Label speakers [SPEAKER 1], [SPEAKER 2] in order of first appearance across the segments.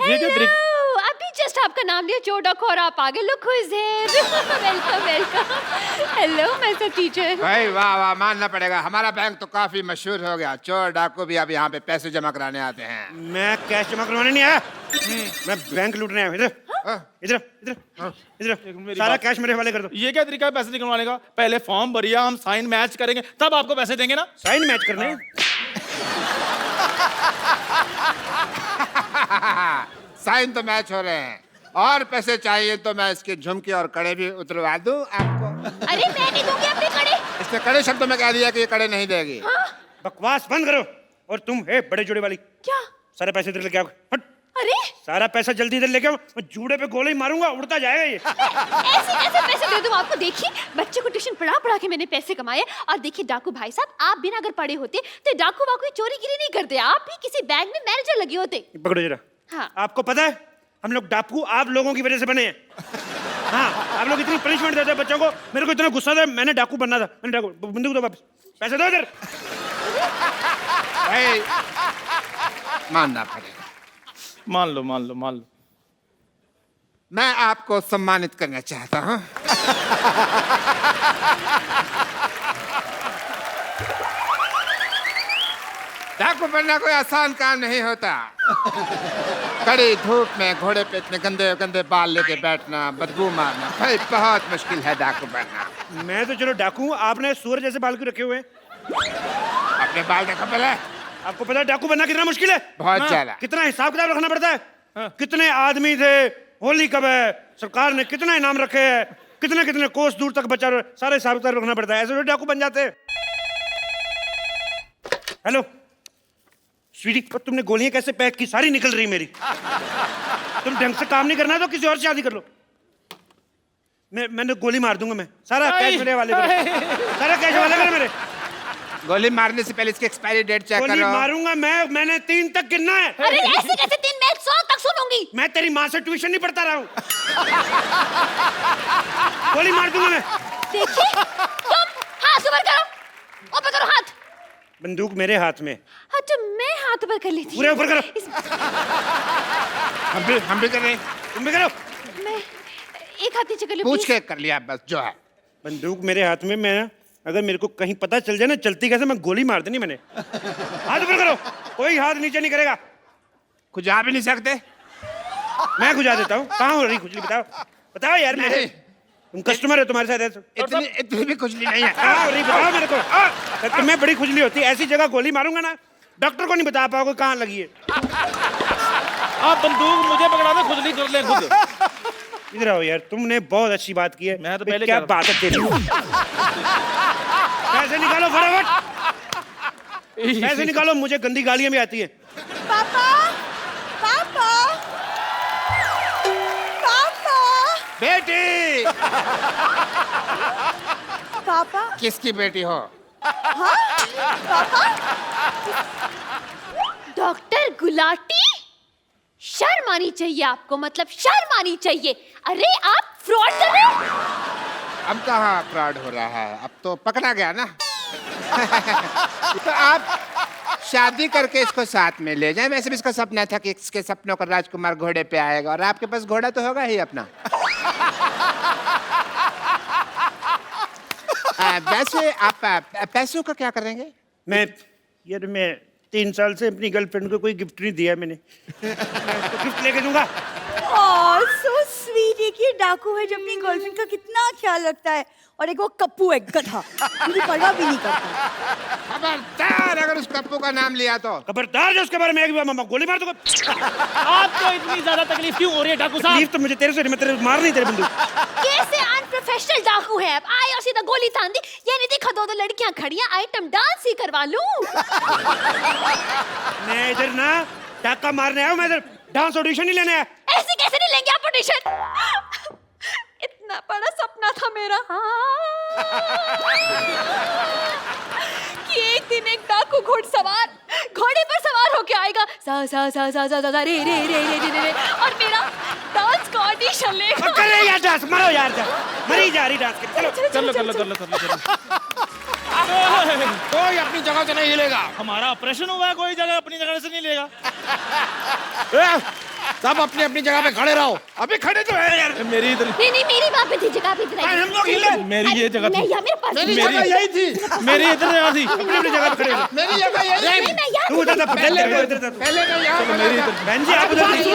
[SPEAKER 1] ये क्या तरीका?
[SPEAKER 2] अभी जस्ट आपका नाम लिया चोर डाकू और आप आगे look who is here. Welcome welcome. Hello mister teacher.
[SPEAKER 3] भाई वाह वाह, मानना पड़ेगा, हमारा बैंक तो काफी मशहूर हो गया। चोर डाकू भी अब यहाँ पे पैसे जमा कराने आते हैं।
[SPEAKER 4] मैं कैश जमा करवाने नहीं आया, मैं बैंक लूटने आया। इधर इधर इधर इधर, सारा कैश मेरे हवाले कर दो।
[SPEAKER 1] ये क्या तरीका है पैसे निकलवाने का? पहले फॉर्म भरिए, हम साइन मैच करेंगे, तब आपको पैसे देंगे ना।
[SPEAKER 4] साइन मैच करने?
[SPEAKER 3] साइन तो मैच हो रहे हैं, और पैसे चाहिए तो मैं इसके झुमके और कड़े भी उतरवा दूं आपको।
[SPEAKER 2] अरे मैं नहीं दूंगी अपने कड़े।
[SPEAKER 3] इसने कड़े शब्दों में कह दिया कि ये कड़े नहीं देगी।
[SPEAKER 4] बकवास बंद करो। और तुम है बड़े जोड़े वाली,
[SPEAKER 2] क्या?
[SPEAKER 4] सारे पैसे इधर लेके आओ। हट,
[SPEAKER 2] अरे
[SPEAKER 4] सारा पैसा जल्दी इधर लेके आओ, मैं जूड़े पे गोले ही मारूंगा, उड़ता जाएगा ये।
[SPEAKER 2] ऐसे कैसे पैसे दे दूं आपको? देखिए बच्चे को ट्यूशन पढ़ा पढ़ा के मैंने पैसे कमाए। और देखिए डाकू भाई साहब, आप बिना अगर पढ़े होते तो डाकू वाकू चोरी गिरी नहीं करते, आप भी किसी बैंक में मैनेजर लगे होते।
[SPEAKER 4] पकड़ो जरा।
[SPEAKER 2] हाँ।
[SPEAKER 4] आपको पता है हम लोग डाकू आप लोगों की वजह से बने हैं। हाँ, आप लोग इतनी पनिशमेंट देते हैं बच्चों को, मेरे को इतना गुस्सा था, मैंने डाकू बनना था। मैंने डाकू, बंदूक दो वापस, पैसे दो इधर।
[SPEAKER 3] भाई मानना पड़ेगा,
[SPEAKER 1] मान लो मान लो मान लो।
[SPEAKER 3] मैं आपको सम्मानित करना चाहता हूँ। डाकू बनना कोई आसान काम नहीं होता। कड़ी धूप में घोड़े पे इतने गंदे गंदे बाल लेके बैठना, बदबू मारना, भाई बहुत मुश्किल है डाकू बनना।
[SPEAKER 4] मैं तो चलो डाकू हूँ, आपने सूअर जैसे बाल क्यों रखे हुए हैं?
[SPEAKER 3] अपने बाल देखो पहले।
[SPEAKER 4] आपको पता है डाकू बनना कितना मुश्किल है?
[SPEAKER 3] बहुत ज्यादा।
[SPEAKER 4] कितना हिसाब किताब रखना पड़ता है। कितने आदमी थे, होली कब है, सरकार ने कितना इनाम रखे हैं, कितने कितने कोस दूर तक बचा, सारे हिसाब किताब रखना पड़ता है। ऐसे डाकू बन जाते हैं। हेलो स्वीटी, पर तुमने गोलियां कैसे पैक की? सारी निकल रही मेरी। तुम ढंग से काम नहीं करना तो किसी और से शादी कर लो। मैंने गोली मार दूंगा। मैं सारा कैश मेरे वाले करो, सारा कैश वाले करो मेरे।
[SPEAKER 3] गोली मारने से पहले इसकी एक्सपायरी डेट चेक
[SPEAKER 4] गोली
[SPEAKER 3] करो।
[SPEAKER 4] मारूंगा मैंने 3 तक गिनना है।
[SPEAKER 2] अरे ऐसे कैसे 3? मैं 100 तक सुनूंगी।
[SPEAKER 4] मैं तेरी माँ से ट्यूशन नहीं पढ़ता रहा हूँ। गोली मार दूंगा मैं।
[SPEAKER 2] देखिए तुम हाथ ऊपर करो, ऊपर करो हाथ।
[SPEAKER 4] बंदूक मेरे हाथ में।
[SPEAKER 2] हाँ तो मैं हाथ ऊपर कर लेती।
[SPEAKER 4] पूरे ऊपर करो।
[SPEAKER 3] हम भी कर रहे हैं।
[SPEAKER 4] तुम भी करो।
[SPEAKER 2] मैं एक हाथ नीचे कर लूं
[SPEAKER 3] पूछ
[SPEAKER 2] प्लीज?
[SPEAKER 3] के कर लिया बस जो है।
[SPEAKER 4] बंदूक मेरे हाथ में, मैं अगर मेरे को कहीं पता चल जाए ना चलती कैसे, मैं गोली मार देनी मैंने। हाथ ऊपर करो, कोई हाथ नीचे नहीं करेगा।
[SPEAKER 3] खुजा भी नहीं सकते।
[SPEAKER 4] मैं खुजा देता हूँ। कहाँ हो रही खुजली? बताओ बताओ यार। मेरे तुम कस्टमर है, तुम्हारे साथ ऐसे
[SPEAKER 3] इतनी भी खुजली नहीं है।
[SPEAKER 4] कहाँ हो रही बताओ मेरे को। तुम्हें बड़ी खुजली होती है, ऐसी जगह गोली मारूंगा ना डॉक्टर को नहीं बता पाओगे कहाँ लगी है।
[SPEAKER 1] आप बंदूक मुझे पकड़ा दे, खुद नहीं कर ले खुद।
[SPEAKER 4] इधर आओ यार, तुमने बहुत अच्छी बात की है।
[SPEAKER 1] मैं तो पहले
[SPEAKER 4] क्या
[SPEAKER 1] कह
[SPEAKER 4] बात है तेरी। पैसे निकालो फटाफट, पैसे निकालो, मुझे गंदी गालियां भी आती है।
[SPEAKER 2] पापा पापा पापा
[SPEAKER 3] बेटी।
[SPEAKER 2] पापा
[SPEAKER 3] किसकी बेटी हो?
[SPEAKER 2] डॉक्टर गुलाटी, शर्म आनी चाहिए आपको, मतलब शर्म आनी चाहिए। अरे आप फ्रॉड कर रहे हो।
[SPEAKER 3] अब कहाँ फ्रॉड हो रहा है, अब तो पकड़ा गया ना। तो आप शादी करके इसको साथ में ले जाएं। वैसे भी इसका सपना था कि इसके सपनों का राजकुमार घोड़े पे आएगा, और आपके पास घोड़ा तो होगा ही अपना। वैसे आप पैसों का क्या करेंगे?
[SPEAKER 4] मैं 3 साल से अपनी गर्लफ्रेंड को कोई गिफ्ट नहीं दिया मैंने। तो गिफ्ट लेके दूंगा।
[SPEAKER 5] So sweet. एक ये डाकू है जो अपनी गर्लफ्रेंड का कितना ख्याल रखता है, और एक वो कप्पू है गधा, मुझे परवाह भी नहीं करता।
[SPEAKER 3] खबरदार अगर उस कप्पू का नाम लिया तो।
[SPEAKER 4] खबरदार जो उसके बारे में एक बार गोली मार दूंगा।
[SPEAKER 1] आपको इतनी ज्यादा तकलीफ क्यों हो रही है डाकू साहब?
[SPEAKER 4] तकलीफ तो मुझे तेरे से नहीं, मैं तेरे मार नहीं तेरे बंदूक।
[SPEAKER 2] कैसे अनप्रोफेशनल डाकू है आप? आए और सीधा गोली तान दी। ये नहीं देखा 2 लड़कियां खड़ी हैं, आइटम डांस ही करवा लूं।
[SPEAKER 4] मैं इधर ना डाका मारने आया हूं, मैं इधर डांस ऑडिशन नहीं लेने आया।
[SPEAKER 2] ऐसे कैसे नहीं लेंगे आप ऑडिशन? इतना बड़ा सपना था मेरा कि एक दिन एक डाकू घोड़े पर सवार होके आएगा, सा सा सा सा सा सा रे रे रे रे रे, और मेरा डांस का ऑडिशन लेगा।
[SPEAKER 4] करे यार डांस, मरो यार, मरी जा रही डांस के। चलो
[SPEAKER 1] कर लो।
[SPEAKER 3] कोई अपनी जगह से नहीं हिलेगा।
[SPEAKER 1] हमारा ऑपरेशन हुआ है, कोई जगह अपनी जगह से नहीं लेगा।
[SPEAKER 6] सब अपनी अपनी जगह पे खड़े रहो।
[SPEAKER 4] अबे खड़े तो है यार।
[SPEAKER 1] मेरी इधर
[SPEAKER 2] नहीं नहीं मेरी वहाँ पे थी जगह पे इधर
[SPEAKER 4] हम लोग हिले।
[SPEAKER 1] मेरी ये जगह थी।
[SPEAKER 2] नहीं यार मेरे पास
[SPEAKER 3] मेरी जगह यही थी।
[SPEAKER 1] मेरी इधर जगह थी।
[SPEAKER 4] अपनी अपनी जगह पे खड़े हो।
[SPEAKER 3] मेरी जगह यही थी।
[SPEAKER 2] नहीं मैं यहाँ
[SPEAKER 4] तू उधर था,
[SPEAKER 3] पहले
[SPEAKER 4] इधर था।
[SPEAKER 3] पहले मैं यहाँ खड़ा था।
[SPEAKER 4] बहन जी आप उधर देखिए।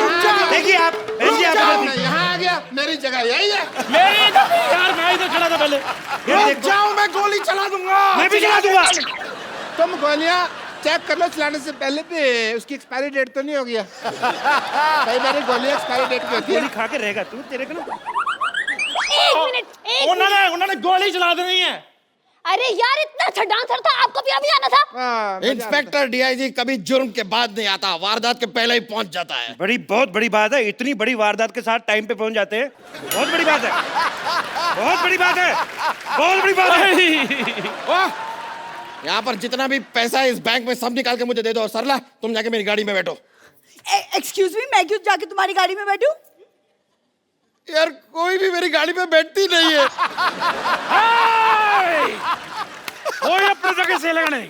[SPEAKER 4] देखिए आप बहन जी आप
[SPEAKER 3] जाओ,
[SPEAKER 4] उधर
[SPEAKER 3] मैं यहाँ आ गया। मेरी जगह यही है।
[SPEAKER 1] मेरी इधर थी यार, मैं इधर खड़ा था पहले।
[SPEAKER 4] ये देखो।
[SPEAKER 6] जाओ, मैं गोली चला दूंगा।
[SPEAKER 4] मैं भी चला दूंगा।
[SPEAKER 3] तुम गोलियां चेक कर लो चलाने से पहले भी उसकी एक्सपायरी डेट तो नहीं हो गया। कई बार गोलियां एक्सपायरी डेट की होती है।
[SPEAKER 4] गोली खा के रहेगा तू, तेरे को ना।
[SPEAKER 2] एक मिनट
[SPEAKER 1] उन्होंने गोली चला देनी है।
[SPEAKER 2] अरे यार इतना अच्छा डांसर था, आपको भी अभी आना था।
[SPEAKER 3] हाँ, मजा
[SPEAKER 6] इंस्पेक्टर डीआईजी कभी जुर्म के बाद नहीं आता, वारदात के पहले ही पहुंच जाता है।
[SPEAKER 4] बहुत बड़ी बात है। इतनी बड़ी वारदात के साथ टाइम पे पहुंच जाते हैं, बहुत बड़ी बात है। बहुत बड़ी बात है। बहुत बड़ी बात है।
[SPEAKER 6] वाह! यहाँ पर जितना भी पैसा है इस बैंक में सब निकाल के मुझे दे दो। और सरला तुम जाके मेरी गाड़ी में बैठो।
[SPEAKER 5] एक्सक्यूज मी, मैं क्यों जाके तुम्हारी गाड़ी में बैठूं?
[SPEAKER 6] यार कोई भी मेरी गाड़ी में बैठती नहीं है।
[SPEAKER 4] कोई अपनी जगह से लगा नहीं।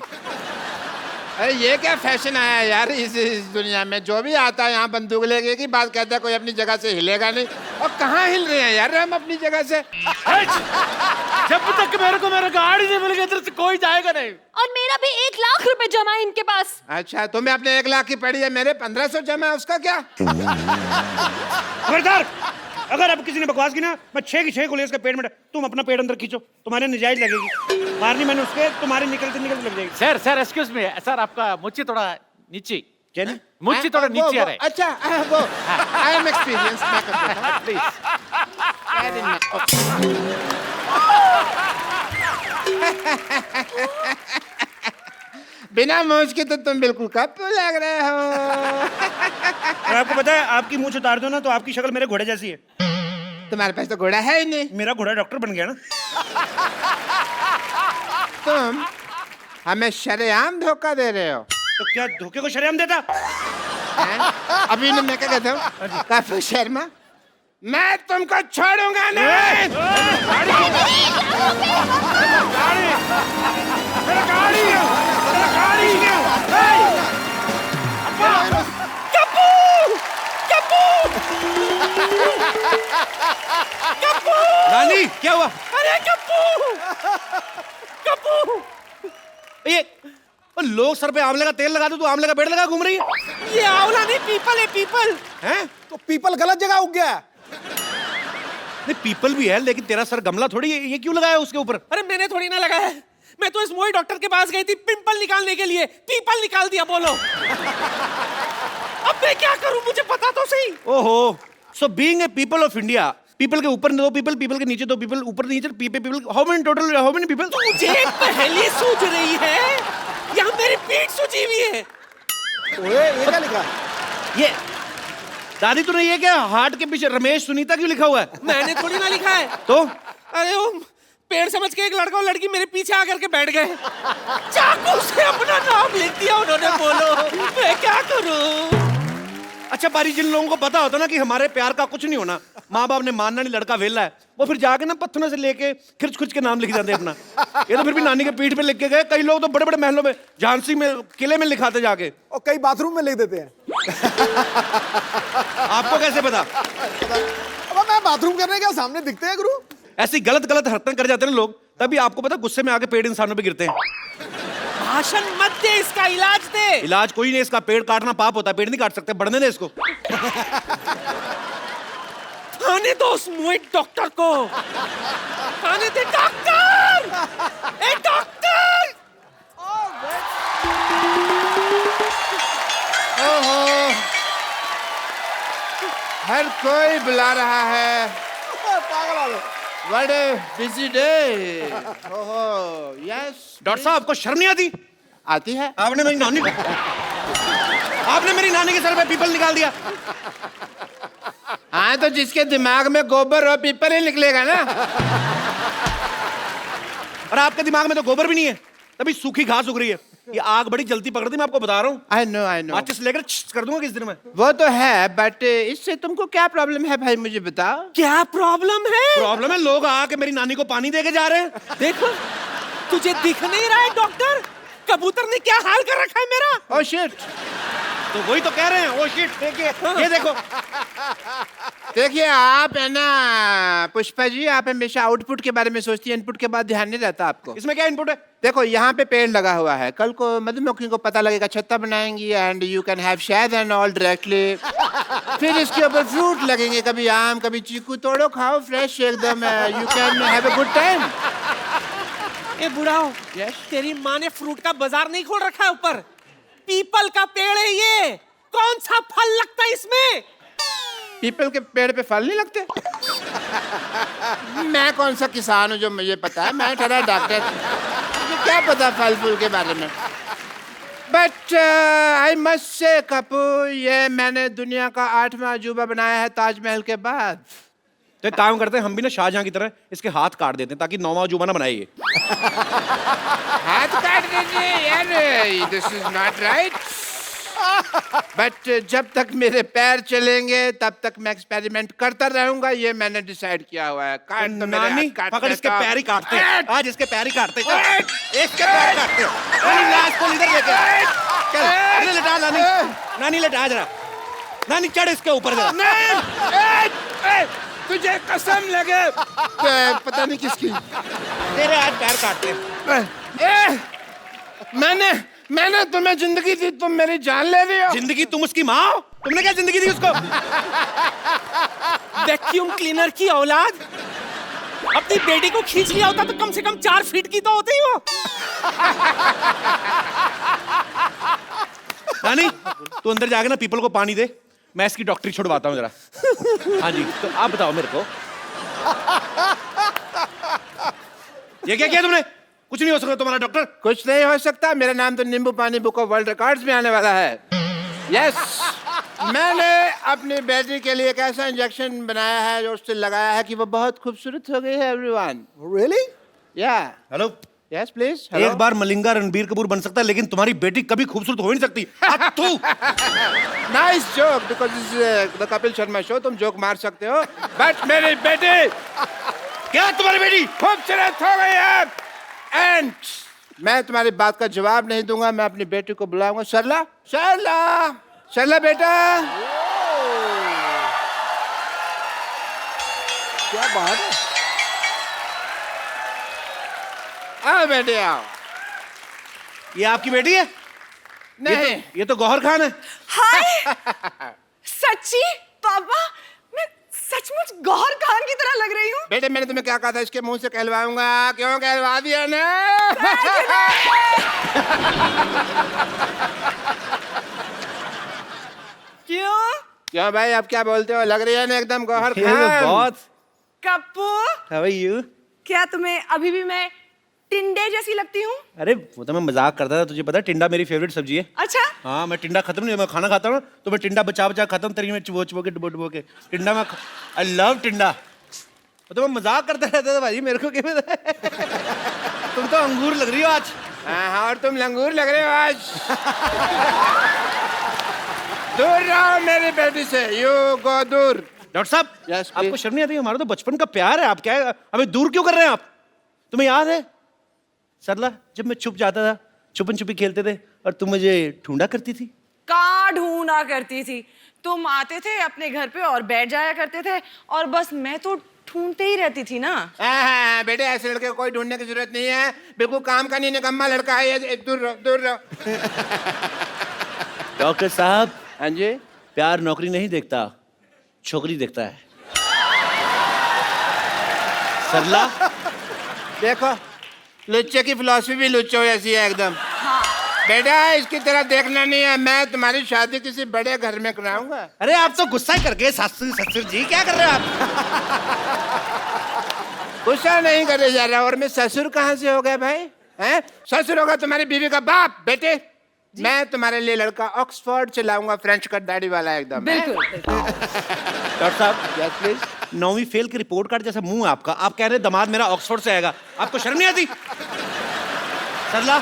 [SPEAKER 3] अरे ये क्या फैशन आया यार इस दुनिया में। जो भी आता है यहाँ बंदूक लेके की बात कहता है, कोई अपनी जगह से हिलेगा नहीं। और कहाँ हिल रहे हैं यार हम अपनी जगह से।
[SPEAKER 1] जब तक मेरे को मेरा गाड़ी नहीं मिल गई इधर से कोई जाएगा नहीं।
[SPEAKER 2] और मेरा भी 1 लाख रुपए जमा है इनके पास।
[SPEAKER 3] अच्छा तुम्हें अपने 1 लाख की पड़ी है, मेरे 1500 जमा है, उसका क्या?
[SPEAKER 4] खबरदार, अगर अब किसी ने बकवास की ना, मैं 6 की 6 गोली उसके पेट में तुम अपना पेट अंदर खींचो, तुम्हारे नजायज लगेगी। मारनी मैंने उसके, तुम्हारे निकलते निकलते लग जाएगी।
[SPEAKER 1] सर एक्सक्यूज मी सर, आपका मुच्ची थोड़ा नीचे।
[SPEAKER 4] क्या नहीं?
[SPEAKER 1] मुच्ची थोड़ा नीचे आ रहा है।
[SPEAKER 3] अच्छा वो आई एम एक्सपीरियंस मैं कर देता हूँ।
[SPEAKER 1] प्लीज।
[SPEAKER 3] बिना मूंछ के तो तुम बिल्कुल कप लग रहे हो।
[SPEAKER 4] और आपको पता है, आपकी मूंछ उतार दो ना तो आपकी शक्ल मेरे घोड़े जैसी है।
[SPEAKER 3] तुम्हारे पास तो घोड़ा है ही नहीं।
[SPEAKER 4] मेरा घोड़ा डॉक्टर बन गया ना।
[SPEAKER 3] तुम हमें शरेआम धोखा दे रहे हो।
[SPEAKER 4] तो क्या धोखे को शरेआम देता?
[SPEAKER 3] हैं? अभी मैं क्या कहता हूँ काफी शर्मा, मैं तुमको छोड़ूंगा नहीं।
[SPEAKER 4] नानी क्या हुआ?
[SPEAKER 1] अरे कप्पू
[SPEAKER 4] ये लोग सर पे आंवले का तेल लगा दो, तू आंवले का पेड़ लगा घूम रही है।
[SPEAKER 1] ये आंवला नहीं पीपल है, पीपल।
[SPEAKER 4] हैं?
[SPEAKER 6] तो पीपल गलत जगह उग गया।
[SPEAKER 4] नहीं पीपल भी है, लेकिन तेरा सर गमला थोड़ी है, ये क्यों लगाया उसके ऊपर?
[SPEAKER 1] अरे मैंने थोड़ी ना लगाया है, मैं तो इस मोई डॉक्टर के पास गई थी पिंपल निकालने के लिए, पीपल निकाल दिया। बोलो अब मैं क्या करूं, मुझे पता तो सही।
[SPEAKER 4] ओहो, so being a people of India, people के ऊपर 2 पीपल, पीपल के नीचे 2 पीपल, ऊपर नीचे people, how many total, how many people?
[SPEAKER 1] मुझे पहले सूझ रही है, यहाँ मेरी पीठ सूझी हुई है।
[SPEAKER 6] ये क्या लिखा?
[SPEAKER 4] ये दादी तूने ये क्या हार्ट के पीछे रमेश सुनीता क्यों लिखा हुआ है?
[SPEAKER 1] मैंने थोड़ी ना लिखा है।
[SPEAKER 4] तो
[SPEAKER 1] अरे वो पेड़ समझ के एक लड़का और लड़की मेरे पीछे आकर के बैठ गए, चाकू से अपना नाम लिख दिया उन्होंने। बोलो मैं क्या करूं?
[SPEAKER 4] अच्छा बारी, जिन लोगों को पता होता ना कि हमारे प्यार का कुछ नहीं होना, माँ बाप ने मानना नहीं, लड़का वेला है, वो फिर जाके ना पत्थरों से लेके खिर्च खुच के नाम लिख जाते अपना। ये तो फिर भी नानी के पीठ पे लिख के गए। कई लोग तो बड़े बड़े महलों में, झांसी में, किले में लिखाते जाके,
[SPEAKER 6] और कई बाथरूम में लिख देते हैं।
[SPEAKER 4] आपको कैसे पता?
[SPEAKER 6] अब मैं बाथरूम करने क्या सामने दिखते हैं गुरु?
[SPEAKER 4] ऐसी गलत गलत हरकतें कर जाते हैं लोग, तभी आपको पता गुस्से में आके पेड़ इंसानों पे गिरते हैं।
[SPEAKER 1] भाषण मत दे, इसका इलाज दे।
[SPEAKER 4] इलाज कोई नहीं, इसका पेड़ काटना पाप होता है, पेड़ नहीं काट सकते, बढ़ने दे इसको।
[SPEAKER 1] आने दो उस मुए डॉक्टर को, आने दे। डॉक्टर, ए डॉक्टर।
[SPEAKER 3] ओहो, हर कोई बुला रहा है।
[SPEAKER 6] पागल आ गए।
[SPEAKER 3] What a busy day. ओहो, yes.
[SPEAKER 4] डॉक्टर साहब आपको शर्म नहीं आती?
[SPEAKER 3] आती है।
[SPEAKER 4] आपने मेरी नानी के सर पे पीपल निकाल दिया।
[SPEAKER 3] हाँ तो जिसके दिमाग में गोबर और पीपल ही निकलेगा ना।
[SPEAKER 4] और आपके दिमाग में तो गोबर भी नहीं है, तभी सूखी घास उग रही है। ये आग बड़ी जल्दी पकड़ती, मैं आपको बता रहा हूँ।
[SPEAKER 3] I know.
[SPEAKER 4] माचिस लेकर कर दूंगा किस दिन में।
[SPEAKER 3] वो तो है, बट इससे तुमको क्या प्रॉब्लम है भाई, मुझे बताओ।
[SPEAKER 1] क्या प्रॉब्लम है?
[SPEAKER 4] प्रॉब्लम है, लोग आके मेरी नानी को पानी दे के जा रहे हैं।
[SPEAKER 1] देखो तुझे दिख नहीं रहा है डॉक्टर, कबूतर ने क्या हाल कर रखा है मेरा।
[SPEAKER 3] Oh shit.
[SPEAKER 4] तो वही तो कह रहे हैं। ओ शिट, देखिए ये देखो।
[SPEAKER 3] देखिए आप है ना पुष्पा जी, आप हमेशा आउटपुट के बारे में सोचती है, इनपुट के बाद ध्यान नहीं रहता आपको।
[SPEAKER 4] इसमें क्या इनपुट है?
[SPEAKER 3] देखो यहाँ पे पेड़ लगा हुआ है, कल को मधुमक्खियों को पता लगेगा, छत्ता बनाएंगी एंड यू कैन हैव शहद एंड ऑल डायरेक्टली। फिर इसके ऊपर फ्रूट लगेंगे, कभी आम कभी चीकू, तोड़ो खाओ फ्रेश एकदम, you can have a good time.
[SPEAKER 1] ए बुढ़ाओ, तेरी माँ ने फ्रूट का बाजार नहीं खोल रखा है ऊपर? पीपल का पेड़ है ये, कौन सा फल लगता है इसमें?
[SPEAKER 3] पीपल के पेड़ पे फल नहीं लगते? मैं कौन सा किसान हूँ जो मुझे पता है, मैं ठहरा डॉक्टर, मुझे क्या पता फल फूल के बारे में। बट आई मस्ट से कपू, ये मैंने दुनिया का 8वां अजूबा बनाया है ताजमहल के बाद।
[SPEAKER 4] तो एक काम करते हैं, हम भी ना शाहजहां की तरह इसके हाथ काट देते हैं ताकि 9वां अजूबा ना बनाए ये।
[SPEAKER 3] हाथ काट दीजिए यार, this is not right. But जब तक मेरे पैर चलेंगे तब तक मैं एक्सपेरिमेंट करता रहूंगा, ये मैंने डिसाइड किया हुआ है। काट तो मेरे
[SPEAKER 4] नानी,
[SPEAKER 3] हाथ काट
[SPEAKER 4] पकड़ इसके
[SPEAKER 3] देता हूं।
[SPEAKER 4] पैर ही काटते हैं। आज इसके पैर ही काटते हैं। इसके पैर काटते हैं। नानी ला इसको इधर लेके चल, इधर लेटा नानी। नानी लेटा जरा, नानी चढ़ इसके ऊपर जरा।
[SPEAKER 3] तुझे कसम लगे पता नहीं किसकी,
[SPEAKER 4] तेरे आज पैर काटते हैं।
[SPEAKER 3] मैंने तुम्हें जिंदगी दी, तुम मेरी जान ले रही हो।
[SPEAKER 4] जिंदगी? तुम उसकी माँ हो? तुमने क्या जिंदगी दी उसको?
[SPEAKER 1] वैक्यूम क्लीनर की औलाद, अपनी बेटी को खींच लिया होता तो कम से कम 4 फीट की तो होती वो।
[SPEAKER 4] नानी तू अंदर जाके ना पीपल को पानी दे, मैं इसकी डॉक्टरी छुड़वाता हूँ जरा। हाँ जी, तो आप बताओ मेरे को, ये क्या किया तुमने? कुछ नहीं हो सकता तुम्हारा डॉक्टर।
[SPEAKER 3] कुछ नहीं हो सकता, मेरा नाम तो नींबू पानी बुक ऑफ वर्ल्ड रिकॉर्ड्स में आने वाला है। यस, मैंने अपनी बेटी के लिए एक ऐसा इंजेक्शन बनाया है जो उससे लगाया है कि वो बहुत खूबसूरत हो गई है। Everyone
[SPEAKER 4] really?
[SPEAKER 3] या
[SPEAKER 4] हेलो,
[SPEAKER 3] यस प्लीज।
[SPEAKER 4] एक बार मलिंगा रणबीर कपूर बन सकता है लेकिन तुम्हारी बेटी कभी खूबसूरत हो ही नहीं सकती। तू
[SPEAKER 3] nice joke, because this is the Kapil Sharma show, तुम जोक मार सकते हो, बट मेरी बेटी,
[SPEAKER 4] क्या तुम्हारी बेटी
[SPEAKER 3] खूबसूरत हो गई है एंड मैं तुम्हारी बात का जवाब नहीं दूंगा। मैं अपनी बेटी को बुलाऊंगा। सरला, सरला, सरला बेटा।
[SPEAKER 6] क्या बात है?
[SPEAKER 3] आओ बेटे आओ।
[SPEAKER 4] ये आपकी बेटी है?
[SPEAKER 3] नहीं,
[SPEAKER 4] ये तो गौहर खान है।
[SPEAKER 5] हाय सच्ची पापा, मैं सचमुच गौहर खान की तरह लग रही हूँ।
[SPEAKER 3] बेटे मैंने तुम्हें क्या कहा था, इसके मुंह से कहलवाऊंगा, क्यों कहलवा दिया ना? क्यों भाई, आप क्या बोलते हो? लग रही है ना एकदम गौहर खान।
[SPEAKER 4] बहुत।
[SPEAKER 5] Kappu,
[SPEAKER 4] How are you?
[SPEAKER 5] क्या तुम्हें अभी भी मैं टिंडे जैसी लगती हूँ?
[SPEAKER 4] अरे वो तो मैं मजाक करता था, तुझे पता है टिंडा मेरी फेवरेट सब्जी है।
[SPEAKER 5] अच्छा,
[SPEAKER 4] हाँ, मैं टिंडा खत्म नहीं, मैं खाना खाता हूँ तो मैं टिंडा बचा बचा खाता हूँ, तेरी में चुबो चुबो के डुबो डुबो के टिंडा में। आई लव टिंडा। तो मैं मजाक करता रहता था भाई, मेरे को क्या पता है? तुम तो अंगूर लग रही हो आज।
[SPEAKER 3] हाँ, और तुम लंगूर लग रहे हो आज। दूर रहो मेरी बेटी से, यू गो दूर।
[SPEAKER 4] डॉक्टर साहब,
[SPEAKER 3] Yes, please.
[SPEAKER 4] आपको शर्म नहीं आती? हमारा तो बचपन का प्यार है, आप क्या हमें दूर क्यों कर रहे हैं आप? तुम्हें याद है सरला, जब मैं छुप जाता था, छुपन छुपी खेलते थे और तुम मुझे ढूंढा करती थी?
[SPEAKER 7] कहाँ ढूंढा करती थी? तुम आते थे अपने घर पे और बैठ जाया करते थे और बस मैं तो ढूंढते ही रहती थी ना।
[SPEAKER 3] हाँ, बेटे ऐसे लड़के को कोई ढूंढने की जरूरत नहीं है, बिल्कुल काम का नहीं, निकम्मा लड़का है ये। दूर रहो, दूर रहो।
[SPEAKER 4] डॉक्टर साहब,
[SPEAKER 3] हाँ जी,
[SPEAKER 4] प्यार नौकरी नहीं देखता, छोकरी देखता है। सरला,
[SPEAKER 3] देखो लुच्चे की फिलॉसफी भी लुच्चो जैसी है एकदम। बेटा इसकी तरह देखना नहीं है, मैं तुम्हारी शादी किसी बड़े घर में कराऊंगा।
[SPEAKER 4] अरे आप तो गुस्सा ही कर गए। ससुर ससुर जी क्या कर रहे हो आप?
[SPEAKER 3] गुस्सा नहीं करे जा रहा, और मैं ससुर कहाँ से हो गया भाई? हैं? ससुर होगा तुम्हारी बीवी का बाप। बेटे मैं तुम्हारे लिए लड़का ऑक्सफोर्ड से लाऊंगा, फ्रेंच कट दाढ़ी वाला एकदम।
[SPEAKER 7] बिल्कुल।
[SPEAKER 4] डॉक्टर साहब,
[SPEAKER 3] यस प्लीज।
[SPEAKER 4] 9वीं फेल की रिपोर्ट कार्ड जैसा मुंह है आपका, आप कह रहे हैं दामाद मेरा ऑक्सफोर्ड से आएगा, आपको शर्म नहीं आती? सरला,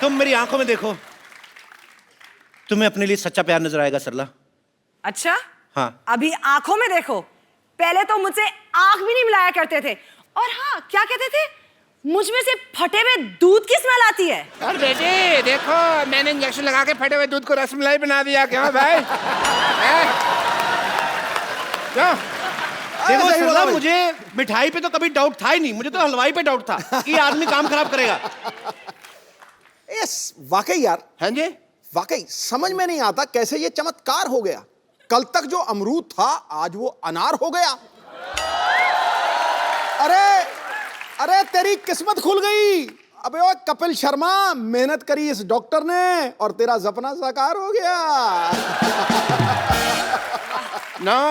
[SPEAKER 4] तुम मेरी आंखों में देखो, तुम्हें अपने लिए सच्चा प्यार नजर आएगा सरला।
[SPEAKER 7] अच्छा,
[SPEAKER 4] हाँ।
[SPEAKER 7] अभी आंखों में देखो, पहले तो मुझसे आंख भी नहीं मिलाया करते थे और हाँ क्या कहते थे, मुझ में से फटे हुए दूध की स्मेल आती है।
[SPEAKER 3] और बेटे देखो, मैंने इंजेक्शन लगा के फटे हुए दूध को रसमलाई बना दिया। क्यों भाई? हैं? क्यों?
[SPEAKER 4] देखो सरला, मुझे मिठाई पे तो कभी डाउट था ही नहीं, मुझे तो हलवाई पे डाउट था कि ये आदमी काम खराब करेगा।
[SPEAKER 8] यस, वाकई यार।
[SPEAKER 3] हाँ जी,
[SPEAKER 8] वाकई समझ में नहीं आता कैसे ये चमत्कार हो गया। कल तक जो अमरूद था आज वो अनार हो गया। अरे तेरी किस्मत खुल गई। अबे ओ कपिल शर्मा, मेहनत करी इस डॉक्टर ने और तेरा सपना साकार हो गया।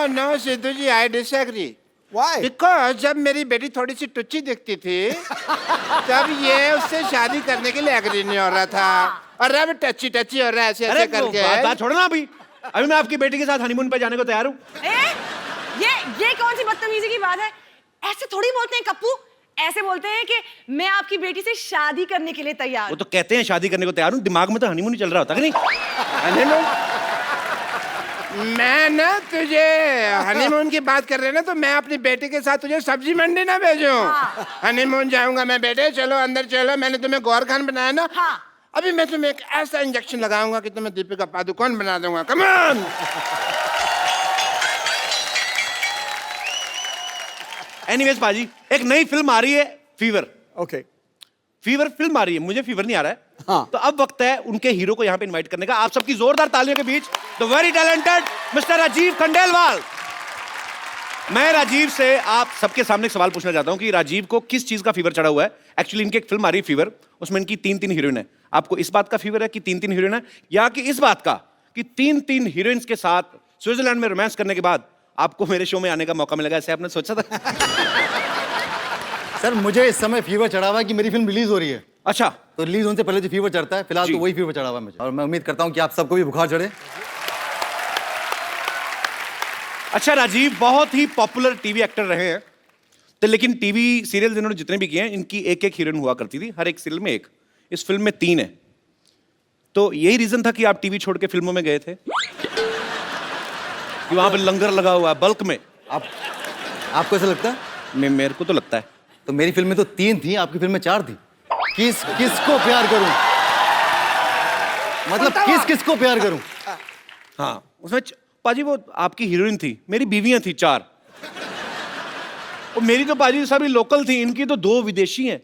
[SPEAKER 3] No Sidhu ji, I disagree.
[SPEAKER 8] Why?
[SPEAKER 3] Because जब मेरी बेटी थोड़ी सी टुच्ची दिखती थी तब ये उससे शादी करने के लिए एग्री नहीं हो रहा था, और अब टच्ची टच्ची हो रहा है ऐसे ऐसे करके।
[SPEAKER 4] बात छोड़ो ना अभी मैं आपकी बेटी के साथ हनीमून पे जाने को तैयार हूँ।
[SPEAKER 7] ये कौन सी बदतमीजी की बात है? ऐसे थोड़ी बोलते हैं कप्पू, ऐसे बोलते हैं कि मैं आपकी बेटी से शादी करने के लिए तैयार
[SPEAKER 4] वो तो कहते हैं शादी करने को तैयार हूँ, दिमाग में तो हनीमून ही चल रहा होता कि नहीं?
[SPEAKER 3] हनीमून? मैं ना तुझे हनीमून की बात कर रहे ना, तो मैं अपनी बेटी के साथ तुझे सब्जी मंडी ना भेजूं। हनीमून जाऊंगा मैं। बेटे चलो अंदर चलो, मैंने तुम्हें गौर खान बनाया ना। अभी मैं तुम्हें एक ऐसा इंजेक्शन लगाऊंगा कि तुम्हें दीपिका पादुकोण बना दूंगा। Come on.
[SPEAKER 4] एनीवेज पाजी, एक नई फिल्म आ रही है, फीवर।
[SPEAKER 8] ओके,
[SPEAKER 4] फीवर फिल्म आ रही है, मुझे फीवर नहीं आ रहा है।
[SPEAKER 8] हाँ।
[SPEAKER 4] तो अब वक्त है उनके हीरो को यहाँ पे इनवाइट करने का। आप सबकी जोरदार तालियों के बीच the very talented mister Rajiv Khandelwal. मैं राजीव से आप सबके सामने एक सवाल पूछना चाहता हूँ कि राजीव को किस चीज का फीवर चढ़ा हुआ है। एक्चुअली इनकी एक फिल्म आ रही है फीवर, उसमें इनकी 3 हीरोइन है। आपको इस बात का फीवर है कि 3 हीरोइन है, या कि इस बात का कि 3 हीरोइंस के साथ स्विट्जरलैंड में रोमांस करने के बाद आपको मेरे शो में आने का मौका मिलेगा, ऐसे आपने सोचा था?
[SPEAKER 9] सर मुझे इस समय फीवर चढ़ा हुआ है कि मेरी फिल्म रिलीज हो रही है।
[SPEAKER 4] अच्छा,
[SPEAKER 9] तो रिलीज होने से पहले जो फीवर चढ़ता है, फिलहाल तो वही फीवर चढ़ा हुआ है मुझे, और मैं उम्मीद करता हूँ कि आप सबको भी बुखार चढ़े।
[SPEAKER 4] अच्छा राजीव बहुत ही पॉपुलर टीवी एक्टर रहे हैं, तो लेकिन टीवी सीरियल इन्होंने जितने भी किए हैं, इनकी एक हीरोइन हुआ करती थी, हर एक सीरियल में एक। इस फिल्म में 3 है। तो यही रीजन था कि आप टीवी छोड़ के फिल्मों में गए थे कि वहां पे लंगर लगा हुआ है बल्क में।
[SPEAKER 9] आपको ऐसा लगता है?
[SPEAKER 4] मेरे को तो लगता है।
[SPEAKER 9] तो मेरी फिल्म में तो 3 थी, आपकी फिल्म में 4 थी। किसको प्यार करूं? मतलब किसको प्यार करूं?
[SPEAKER 4] हाँ, उसमें पाजी वो आपकी हीरोइन थी, मेरी बीवियां थी 4। और मेरी तो पाजी सभी लोकल थी, इनकी तो 2 विदेशी हैं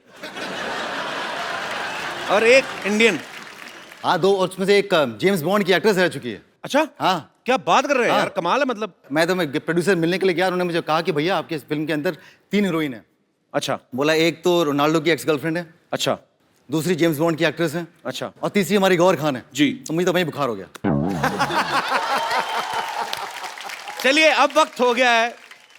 [SPEAKER 4] और एक इंडियन।
[SPEAKER 9] हाँ 2, और उसमें से एक जेम्स बॉन्ड की एक्ट्रेस रह चुकी है।
[SPEAKER 4] अच्छा,
[SPEAKER 9] हाँ।
[SPEAKER 4] क्या बात कर रहे हैं
[SPEAKER 9] हाँ।
[SPEAKER 4] यार, कमाल है। मतलब
[SPEAKER 9] मैं प्रोड्यूसर मिलने के लिए गया, उन्होंने मुझे कहा कि भैया आपके इस फिल्म के अंदर 3 हीरोइन है।
[SPEAKER 4] अच्छा,
[SPEAKER 9] बोला एक तो रोनाल्डो की एक्स गर्लफ्रेंड है,
[SPEAKER 4] अच्छा,
[SPEAKER 9] दूसरी जेम्स बॉन्ड की एक्ट्रेस है,
[SPEAKER 4] अच्छा,
[SPEAKER 9] और तीसरी हमारी गौर खान है।
[SPEAKER 4] जी।
[SPEAKER 9] तो मुझे तो वहीं बुखार हो गया।
[SPEAKER 4] चलिए अब वक्त हो गया है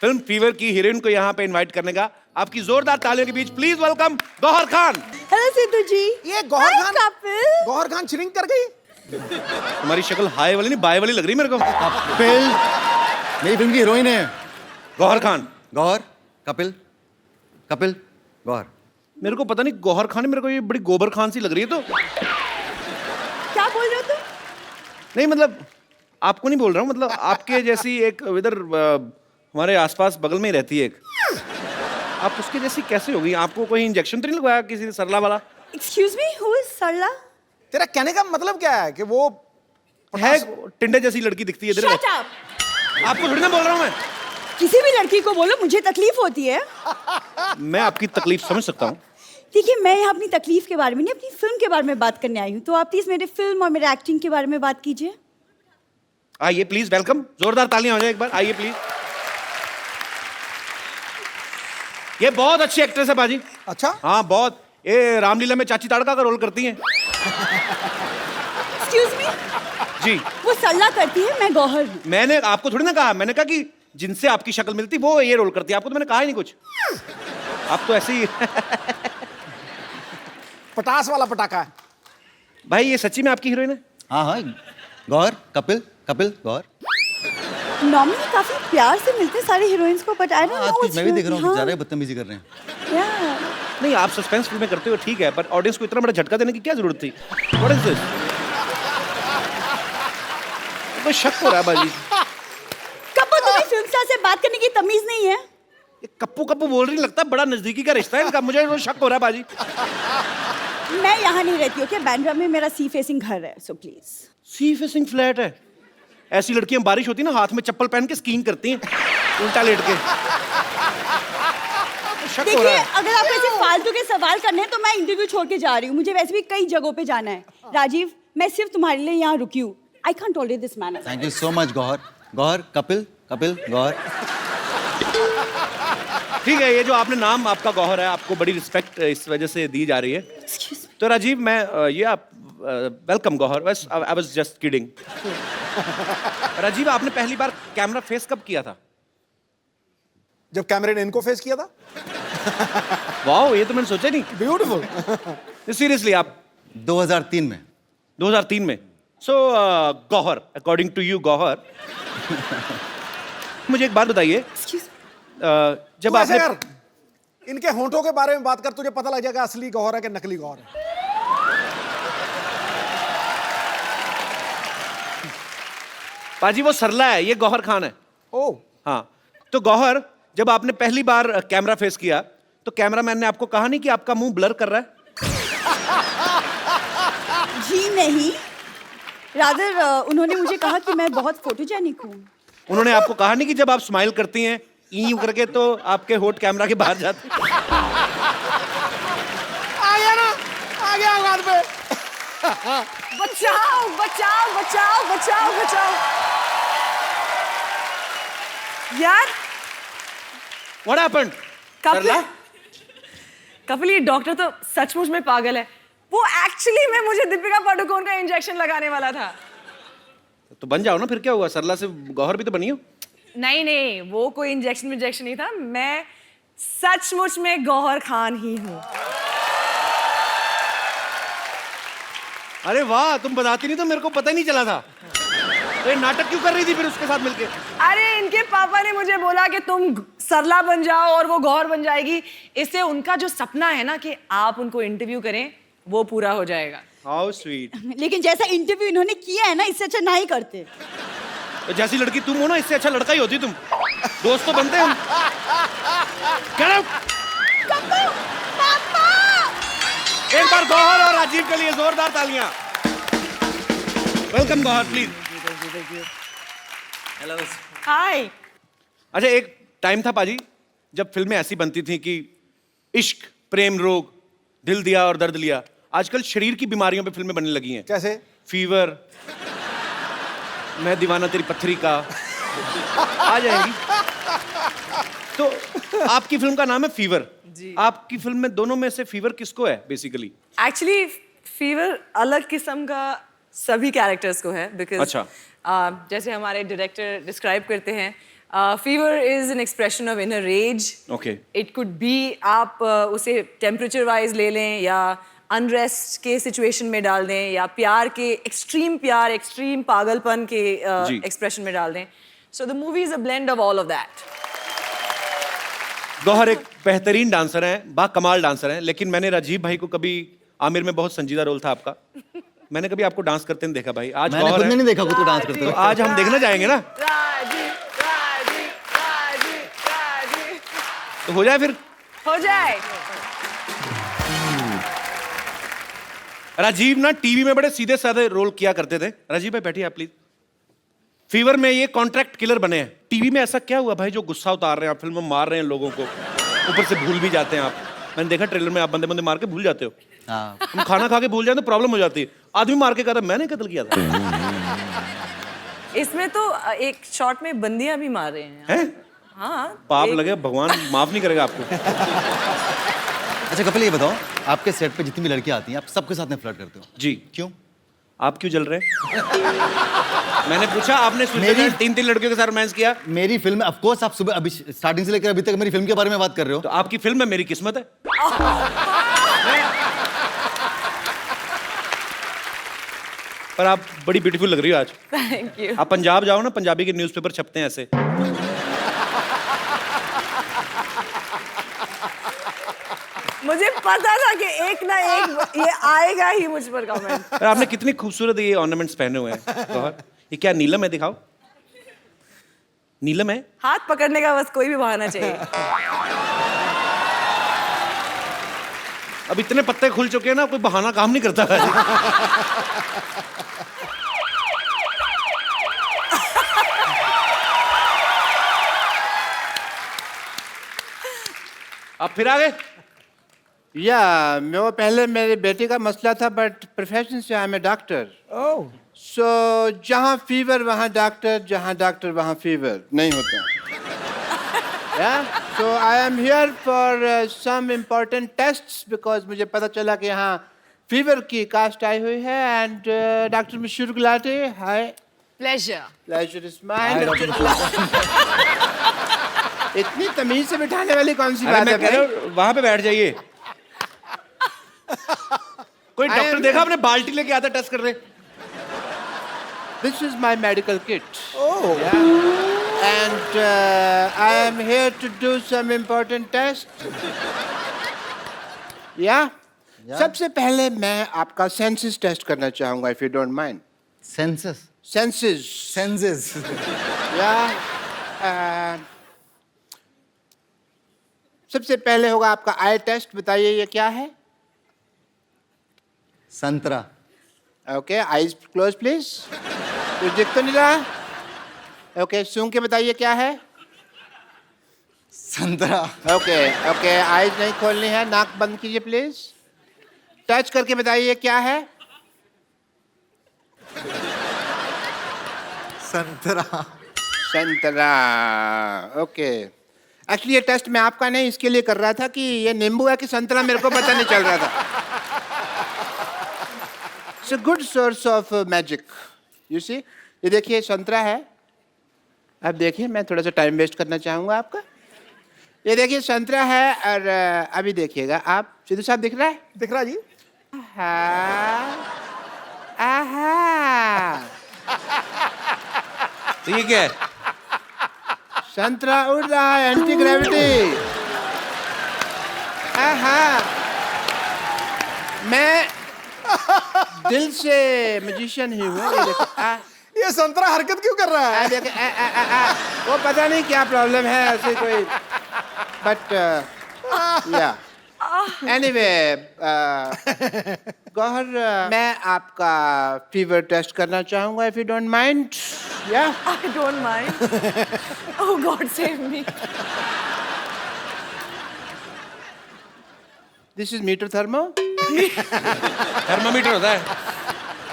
[SPEAKER 4] फिल्म फीवर की हीरोइन को यहाँ पे इनवाइट करने का। आपकी जोरदार तालियों के बीच please welcome Gauhar Khan.
[SPEAKER 5] Hello Sidhu ji.
[SPEAKER 8] ये गौहर
[SPEAKER 5] Hi,
[SPEAKER 8] खान,
[SPEAKER 5] कपिल।
[SPEAKER 8] गौहर खान श्रिंक कर गई।
[SPEAKER 4] तुम्हारी शक्ल हाई वाली नहीं बाय वाली लग रही मेरे को।
[SPEAKER 9] कपिल मेरी फिल्म की हीरोइन है।
[SPEAKER 4] गौहर खान।
[SPEAKER 9] गौहर, कपिल, कपिल, गौहर।
[SPEAKER 4] मेरे को पता नहीं गौहर खान, मेरे को ये बड़ी गोबर खान सी लग रही है। तो
[SPEAKER 5] क्या बोल रहे हो तुम?
[SPEAKER 4] नहीं मतलब आपको नहीं बोल रहा हूँ, मतलब आपके जैसी एक इधर हमारे आसपास बगल में ही रहती है एक, आप उसके जैसी कैसे हो गई? आपको कोई इंजेक्शन तो नहीं लगवाया किसी ने सरला वाला?
[SPEAKER 5] Excuse me, who is सरला?
[SPEAKER 8] तेरा कहने का मतलब क्या है कि वो
[SPEAKER 4] है टिंडे जैसी लड़की दिखती है इधर।
[SPEAKER 5] Shut up!
[SPEAKER 4] आपको थोड़ी ना बोल रहा हूँ मैं।
[SPEAKER 5] किसी भी लड़की को बोलो, मुझे तकलीफ होती है।
[SPEAKER 4] मैं आपकी तकलीफ समझ सकता हूँ।
[SPEAKER 5] देखिए, मैं यहाँ अपनी तकलीफ के बारे में नहीं, अपनी फिल्म के बारे में बात करने आई हूँ। तो आप प्लीज मेरे फिल्म और मेरे एक्टिंग के बारे में बात कीजिए।
[SPEAKER 4] आइए प्लीज, वेलकम। जोरदार तालियां हो जाए एक बार, आइए प्लीज। ये बहुत अच्छी एक्ट्रेस है बाजी।
[SPEAKER 8] अच्छा,
[SPEAKER 4] हाँ बहुत। ये रामलीला में चाची ताड़का का रोल करती हैं।
[SPEAKER 5] Excuse me?
[SPEAKER 4] जी,
[SPEAKER 5] वो सरला करती है, मैं गौहर हूँ।
[SPEAKER 4] मैंने आपको थोड़ी ना कहा, मैंने कहा कि जिनसे आपकी शक्ल मिलती वो ये रोल करती है। आपको तो मैंने कहा ही नहीं कुछ, आप तो ऐसे ही।
[SPEAKER 8] पटास वाला पटाखा है।
[SPEAKER 4] भाई ये सच्ची में आपकी हीरोइन है?
[SPEAKER 9] हाँ हाँ, गौहर, कपिल, कपिल, गौहर।
[SPEAKER 5] नॉर्मली काफी प्यार से मिलते हैं सारे हीरोइंस को, बट आई डोंट नो।
[SPEAKER 9] आजकल मैं भी देख रहा हूँ कि ज़्यादा बदतमीजी कर रहे हैं।
[SPEAKER 4] नहीं, आप सस्पेंस फिल्में करते हो ठीक है, पर ऑडियंस को इतना बड़ा झटका देने की क्या जरूरत थी? What is this? कोई शक हो रहा है बाजी।
[SPEAKER 5] कब तुम्हें फिल्म स्टार से बात करने की तमीज नहीं है?
[SPEAKER 4] ये कप्पू कप्पू बोल रही, लगता है बड़ा नजदीकी का रिश्ता है इनका, मुझे तो शक हो रहा है बाजी।
[SPEAKER 5] मैं यहाँ नहीं रहती, ओके? बैंड्रा में मेरा सी फेसिंग घर है, so please.
[SPEAKER 4] Sea facing flat है? ऐसी लड़कियां बारिश होती है ना, हाथ में चप्पल पहन के स्कीइंग करती हैं उल्टा लेट के। शक हो
[SPEAKER 5] देखिए,
[SPEAKER 4] रहा है।
[SPEAKER 5] अगर आपको ऐसे फालतू के सवाल करने हैं तो मैं इंटरव्यू छोड़ के जा रही हूँ। मुझे वैसे भी कई जगहों पे जाना है। राजीव, मैं सिर्फ तुम्हारे लिए यहाँ रुकी हूँ। I can't tolerate this man.
[SPEAKER 9] Thank you so much Gauahar. Gauahar, Kapil, Kapil, Gauahar.
[SPEAKER 4] ठीक है, ये जो आपने नाम आपका गौहर है, आपको बड़ी रिस्पेक्ट इस वजह से दी जा रही है। तो राजीव, मैं ये आप वेलकम गौहर, बस I was just kidding. Rajeev, आपने पहली बार कैमरा फेस कब किया था?
[SPEAKER 8] जब कैमरे ने इनको फेस किया था।
[SPEAKER 4] वाओ, ये तो मैंने सोचा नहीं।
[SPEAKER 8] ब्यूटीफुल।
[SPEAKER 4] सीरियसली आप
[SPEAKER 9] 2003 में।
[SPEAKER 4] 2003 में। So Gauhar, according to you Gauhar, मुझे एक बात बताइए, जब
[SPEAKER 8] तू ऐसे
[SPEAKER 4] आपने
[SPEAKER 8] कर, इनके होंठों के बारे में बात कर, तुझे पता लग जाएगा असली गौहर है कि नकली गौहर है।
[SPEAKER 4] पाजी वो सरला है, ये गौहर खान है।
[SPEAKER 8] ओ,
[SPEAKER 4] हाँ, तो गौहर, जब आपने पहली बार कैमरा फेस किया तो कैमरामैन ने आपको कहा नहीं कि आपका मुंह ब्लर कर रहा है?
[SPEAKER 5] जी नहीं, रादर उन्होंने मुझे कहा कि मैं बहुत फोटोजेनिक हूँ।
[SPEAKER 4] उन्होंने आपको कहा नहीं कि जब आप स्माइल करती हैं यूं करके तो आपके होठ कैमरा के बाहर जाते हैं?
[SPEAKER 8] आ गया ना, आ गया बात पे।
[SPEAKER 7] बचाओ बचाओ बचाओ बचाओ बचाओ यार।
[SPEAKER 4] What happened? सरला?
[SPEAKER 7] कपिल, ये डॉक्टर तो सचमुच में पागल है। वो एक्चुअली में मुझे दीपिका पादुकोण का इंजेक्शन लगाने वाला था।
[SPEAKER 4] तो बन जाओ ना, फिर क्या हुआ? सरला से गौहर भी तो बनी हो।
[SPEAKER 7] नहीं नहीं, वो कोई इंजेक्शन नहीं था। मैं सचमुच में गौहर खान ही हूँ।
[SPEAKER 4] अरे वाह, तुम बताती नहीं तो मेरे को पता ही नहीं चला था। तो ये नाटक क्यों कर रही थी फिर उसके साथ मिलके?
[SPEAKER 7] अरे इनके पापा ने मुझे बोला कि तुम सरला बन जाओ और वो गौहर बन जाएगी। इससे उनका जो सपना है ना कि आप उनको इंटरव्यू करें, वो पूरा हो जाएगा।
[SPEAKER 4] How sweet.
[SPEAKER 5] लेकिन जैसा इंटरव्यू इन्होंने किया है ना, इससे अच्छा ना ही करते।
[SPEAKER 4] तो जैसी लड़की तुम हो ना, इससे अच्छा लड़का ही होती तुम। दोस्त तो बनते हम। Get out! एक बार गौहर और राजीव के लिए जोरदार तालियां। Welcome Gauahar, please.
[SPEAKER 9] Hello.
[SPEAKER 7] Hi.
[SPEAKER 4] अच्छा, एक टाइम था पाजी जब फिल्में ऐसी बनती थी कि इश्क, प्रेम रोग, दिल दिया और दर्द लिया। आजकल शरीर की बीमारियों पे फिल्में बनने लगी हैं।
[SPEAKER 8] कैसे?
[SPEAKER 4] फीवर, मैं दीवाना तेरी पत्थरी का, आ जाएगी। तो आपकी फिल्म का नाम है फीवर।
[SPEAKER 7] जी।
[SPEAKER 4] आपकी फिल्म में दोनों में से फीवर किसको है बेसिकली?
[SPEAKER 7] एक्चुअली फीवर अलग किस्म का सभी कैरेक्टर्स को है, बिकॉज
[SPEAKER 4] अच्छा।
[SPEAKER 7] जैसे हमारे डायरेक्टर डिस्क्राइब करते हैं, fever is an expression of inner rage.
[SPEAKER 4] Okay.
[SPEAKER 7] It could be आप उसे टेम्परेचर वाइज ले लें, या अनरेस्ट के सिचुएशन में डाल दें, या प्यार के एक्सट्रीम पागलपन के एक्सप्रेशन में डाल दें। So the movie is a blend of all of that.
[SPEAKER 4] Gauahar एक बेहतरीन डांसर हैं, बाकमाल डांसर हैं, लेकिन मैंने राजीव भाई को कभी, आमिर में बहुत संजीदा रोल था आपका, मैंने कभी आपको डांस करते नहीं देखा भाई। आज
[SPEAKER 9] मैंने खुद नहीं देखा खुद को डांस करते
[SPEAKER 4] तो
[SPEAKER 9] हुए।
[SPEAKER 4] आज हम देखने जाएंगे ना,
[SPEAKER 7] राजीव राजीव राजीव राजीव,
[SPEAKER 4] तो हो जाए फिर।
[SPEAKER 7] हो जाए।
[SPEAKER 4] राजीव ना टीवी में बड़े सीधे साधे रोल किया करते थे। राजीव भाई बैठिए आप प्लीज। फीवर में ये कॉन्ट्रैक्ट किलर बने हैं। टीवी में ऐसा क्या हुआ भाई जो गुस्सा उतार रहे हैं आप, फिल्म में मार रहे हैं लोगों को, ऊपर से भूल भी जाते हैं आप। मैंने देखा ट्रेलर में आप बंदे बंदे मार के भूल जाते हो।
[SPEAKER 9] हाँ।
[SPEAKER 4] तुम खाना खा के भूल जाए तो प्रॉब्लम हो जाती है। आदमी मार के कहता मैंने कत्ल किया था।
[SPEAKER 7] इसमें तो एक शॉट में बंदियां भी मार रहे हैं।
[SPEAKER 4] हैं?
[SPEAKER 7] हाँ।
[SPEAKER 4] पाप लगे, भगवान माफ नहीं करेगा आपको।
[SPEAKER 9] अच्छा कपिल, ये बताओ, आपके सेट पे जितनी भी लड़कियां आती हैं, आप सबके साथ में फ्लर्ट करते हो?
[SPEAKER 4] जी।
[SPEAKER 9] क्यों?
[SPEAKER 4] आप क्यों जल रहे हैं? मैंने पूछा, आपने स्विट्जरलैंड 3 लड़कियों के साथ रोमांस किया।
[SPEAKER 9] मेरी फिल्म में, ऑफ कोर्स, आप सुबह अभी स्टार्टिंग से लेकर अभी तक मेरी फिल्म के बारे में बात कर रहे हो।
[SPEAKER 4] तो आपकी फिल्म में मेरी किस्मत है। पर आप बड़ी ब्यूटीफुल लग रही हो आज।
[SPEAKER 7] Thank you.
[SPEAKER 4] आप पंजाब जाओ ना, पंजाबी के न्यूज़पेपर छपते हैं ऐसे।
[SPEAKER 7] मुझे पता था कि एक ना एक ये आएगा ही मुझ पर कमेंट।
[SPEAKER 4] पर आपने कितनी खूबसूरत ये ऑर्नामेंट्स पहने हुए हैं गौहर। ये क्या नीलम है, दिखाओ।
[SPEAKER 1] नीलम है?
[SPEAKER 7] हाथ पकड़ने का बस कोई भी बहाना चाहिए।
[SPEAKER 4] अब इतने पत्ते खुल चुके हैं ना, कोई बहाना काम नहीं करता है। आप फिर आ गए?
[SPEAKER 3] या मैं वो पहले मेरी बेटी का मसला था, बट प्रोफेशन से आई एम ए डॉक्टर।
[SPEAKER 8] ओह
[SPEAKER 3] सो जहाँ फीवर वहाँ डॉक्टर, जहाँ डॉक्टर वहाँ फीवर नहीं होता। So I am here for some important tests because मुझे पता चला कि यहाँ फीवर की कास्ट आई हुई है। एंड डॉक्टर मशहूर गुलाटी, हाय।
[SPEAKER 2] प्लेजर।
[SPEAKER 3] Pleasure is mine. इतनी तमीज से बिठाने वाली कौन सी बात है भाई?
[SPEAKER 4] वहां पे बैठ जाइए। कोई डॉक्टर देखा आपने? बाल्टी लेके आता टेस्ट कर रहे।
[SPEAKER 3] This is my medical kit. Oh. Yeah. And I am here to do some important tests. Yeah. सबसे पहले मैं आपका सेंसेस टेस्ट करना चाहूंगा, if you don't mind.
[SPEAKER 9] Census?
[SPEAKER 3] Senses.
[SPEAKER 8] Senses.
[SPEAKER 3] Yeah. सबसे पहले होगा आपका आई टेस्ट। बताइए ये क्या है?
[SPEAKER 9] संतरा।
[SPEAKER 3] Okay, eyes close please. कुछ दिख तो नहीं रहा? ओके, सूंघ के बताइए क्या है?
[SPEAKER 9] संतरा।
[SPEAKER 3] ओके ओके, आईज नहीं खोलनी है, नाक बंद कीजिए प्लीज। टच करके बताइए क्या है?
[SPEAKER 8] संतरा।
[SPEAKER 3] संतरा। ओके, एक्चुअली ये टेस्ट मैं आपका नहीं इसके लिए कर रहा था कि ये नींबू है कि संतरा, मेरे को पता नहीं चल रहा था। It's a good source of magic, you see. ये देखिए संतरा है। अब देखिए, मैं थोड़ा सा टाइम वेस्ट करना चाहूँगा आपका। ये देखिए संतरा है, और अभी देखिएगा आप। सिद्धू साहब दिख रहा है?
[SPEAKER 8] दिख रहा जी?
[SPEAKER 3] आहा।
[SPEAKER 1] तो ये क्या है?
[SPEAKER 3] संतरा उड़ रहा है, एंटी ग्रेविटी। आहा। मैं दिल से मैजिशियन ही हूँ। ये देखो,
[SPEAKER 8] ये संतरा हरकत क्यों कर रहा है?
[SPEAKER 3] देखो, वो पता नहीं क्या प्रॉब्लम है ऐसे कोई, बट या एनीवे गौहर, मैं आपका फीवर टेस्ट करना चाहूँगा, इफ यू डोंट माइंड। या
[SPEAKER 7] I don't mind. Oh God, save me.
[SPEAKER 3] This is meter thermo.
[SPEAKER 1] Thermometer होता है?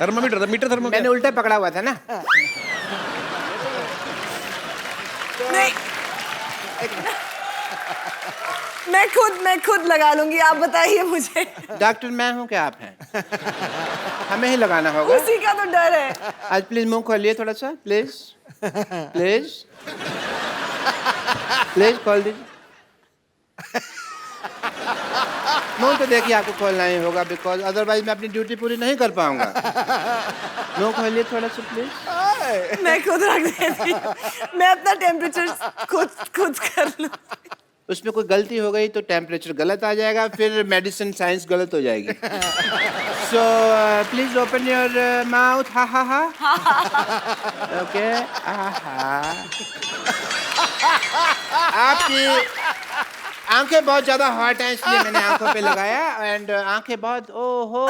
[SPEAKER 1] थर्मामीटर होता है, मीटर थर्मो।
[SPEAKER 3] मैंने उल्टा पकड़ा हुआ था ना।
[SPEAKER 7] नहीं, मैं खुद लगा लूंगी। आप बताइए मुझे।
[SPEAKER 3] डॉक्टर मैं हूँ क्या आप हैं? हमें ही लगाना होगा।
[SPEAKER 7] उसी का तो डर है।
[SPEAKER 3] आज प्लीज मुंह खोलिए थोड़ा सा, प्लीज प्लीज प्लीज खोल दीजिए। मुंह तो देखिए आपको खोलना ही होगा, बिकॉज अदरवाइज मैं अपनी ड्यूटी पूरी नहीं कर पाऊंगा। मुंह खोलिए थोड़ा सा प्लीज।
[SPEAKER 7] मैं खुद रख देती हूँ। मैं अपना टेम्परेचर खुद कर लूँ।
[SPEAKER 3] उसमें कोई गलती हो गई तो टेम्परेचर गलत आ जाएगा, फिर मेडिसिन साइंस गलत हो जाएगी। So please open your mouth. हा हा हा। ओके। आपकी आंखें बहुत ज्यादा हॉट हैं, इसलिए मैंने आंखों पे लगाया। एंड आंखें बहुत, ओहो,